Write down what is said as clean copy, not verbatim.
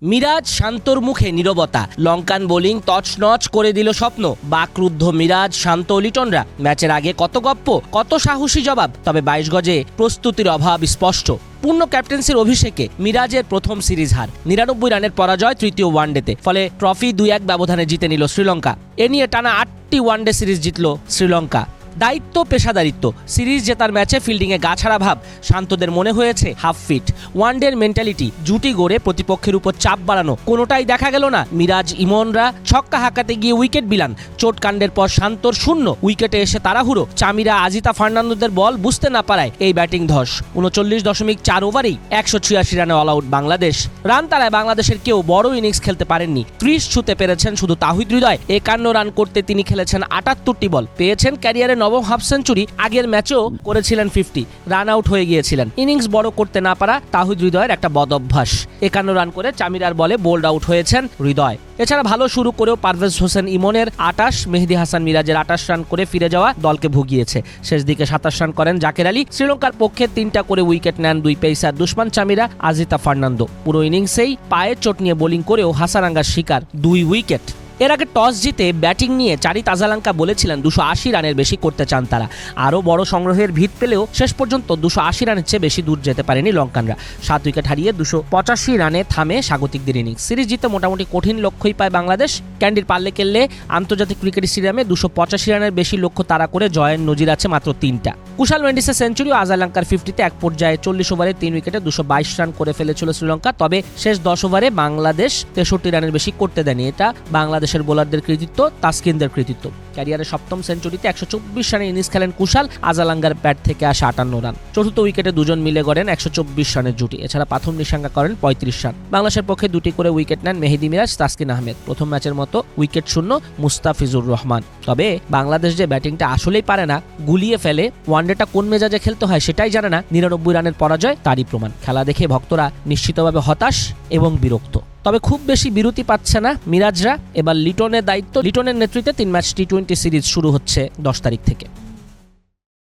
মিরাজ শান্তর মুখে নীরবতা, লঙ্কান বোলিং তছনছ করে দিল স্বপ্ন। বাকরুদ্ধ মিরাজ, শান্ত লিটনরা। ম্যাচের আগে কত গপ্প, কত সাহসী জবাব, তবে 22 গজে প্রস্তুতির অভাব স্পষ্ট। পূর্ণ ক্যাপ্টেন্সির অভিষেকে মিরাজের প্রথম সিরিজ হার, 99 রানের পরাজয় তৃতীয় ওয়ানডেতে। ফলে ট্রফি 2-1 ব্যবধানে জিতে নিল শ্রীলঙ্কা। এ নিয়ে টানা 8টি ওয়ানডে সিরিজ জিতল শ্রীলঙ্কা। দায়িত্ব, পেশাদারিত্ব। সিরিজ জেতার ম্যাচে ফিল্ডিংয়ে গাছাড়া ভাব, শান্তদের মনে হয়েছে হাফ ফিট। ওয়ানডের মেন্টালিটি, জুটি গড়ে প্রতিপক্ষের উপর চাপ বাড়ানো, কোনোটাই দেখা গেল না। মিরাজ ইমনরা ছক্কা হাঁকাতে গিয়ে উইকেট বিলান। চোটকাণ্ডের পর শান্তর শূন্য, উইকেটে এসে তাড়াহুড়ো। চামিরা, আজিতা ফার্নান্দোদের বল বুঝতে না পারায় এই ব্যাটিং ধস। 39.4 ওভারেই 186 রানে অল আউট বাংলাদেশ। রান তারায় বাংলাদেশের কেউ বড় ইনিংস খেলতে পারেননি। 30 ছুঁতে পেরেছেন শুধু তাহিদ হৃদয়। 51 রান করতে তিনি খেলেছেন 78টি বল, পেয়েছেন ক্যারিয়ারে নবম হাফ সেঞ্চুরি। আগের ম্যাচেও করেছিলেন 50, রান আউট হয়ে গিয়েছিলেন। ইনিংস বড় করতে না পারা তাহিদ হৃদয়ের একটা বদ অভ্যাস। 51 রান করে চামিরার বলে বোল্ড আউট হয়েছেন হৃদয়। এছাড়া ভালো শুরু করেও পারভেজ হোসেন ইমনের 28, মেহেদী হাসান মিরাজের 28 রান করে ফিরে যাওয়া দলকে ভুগিয়েছে। শেষ দিকে 27 রান করেন জাকের আলী। শ্রীলঙ্কার পক্ষে 3টা করে উইকেট নেন 2 পেসার দুশমান চামিরা, আজিতা ফার্নান্দো। পুরো ইনিংসেই পায়ের চোট নিয়ে বোলিং করেও হাসারাঙ্গার শিকার 2 উইকেট। এর আগে টস জিতে ব্যাটিং নিয়ে চারিত আজালাঙ্কা বলেছিলেন 280 রানের বেশি করতে চান তারা। আরও বড় সংগ্রহের ভিত পেলেও শেষ পর্যন্ত 280 রানের চেয়ে বেশি দূর যেতে পারেনি লঙ্কানরা। 7 উইকেট হারিয়ে 285 রানে থামে স্বাগতিকদের ইনিংস। সিরিজ জিতে মোটামুটি কঠিন লক্ষ্যই পায় বাংলাদেশ। ক্যান্ডির পাল্লে কেললে আন্তর্জাতিক ক্রিকেট স্টেডিয়ামে 285 রানের বেশি লক্ষ্য তাড়া করে জয়ের নজির আছে মাত্র 3টা। কুশাল মেন্ডিসের সেঞ্চুরি ও আজালাঙ্কার 50তে এক পর্যায়ে 40 ওভারে 3 উইকেটে 222 রান করে ফেলেছিল শ্রীলঙ্কা। তবে শেষ 10 ওভারে বাংলাদেশ 63 রানের বেশি করতে দেয়নি। এটা বাংলাদেশের বোলারদের কৃতিত্ব, তাসকিনদের কৃতিত্ব। ক্যারিয়ারের 7ম সেঞ্চুরিতে 124 রানের ইনিংস খেলেন কুশাল। আজালাঙ্গার ব্যাট থেকে আসে 58 রান। চতুর্থ উইকেটে দুজন মিলে গড়েন 124 রানের জুটি। এছাড়া পাথুম নিশাঙ্গা করেন 35 রান। বাংলাদেশের পক্ষে 2টি করে উইকেট নেন মেহেদী মিরাজ, তাসকিন আহমেদ। প্রথম ম্যাচের মতো উইকেট শূন্য মুস্তাফিজুর রহমান। তবে বাংলাদেশ যে ব্যাটিংটা আসলেই পারে না, গুলিয়ে ফেলে, ওয়ানডেটা কোন মেজাজে খেলতে হয় সেটাই জানে না, 99 রানের পরাজয় তারই প্রমাণ। খেলা দেখে ভক্তরা নিশ্চিতভাবে হতাশ এবং বিরক্ত। তবে খুব বেশি বিরতি পাচ্ছে না মিরাজরা। এবার লিটনের দায়িত্ব। লিটনের নেতৃত্বে 3 ম্যাচ টি-20 সিরিজ শুরু হচ্ছে 10 তারিখ থেকে।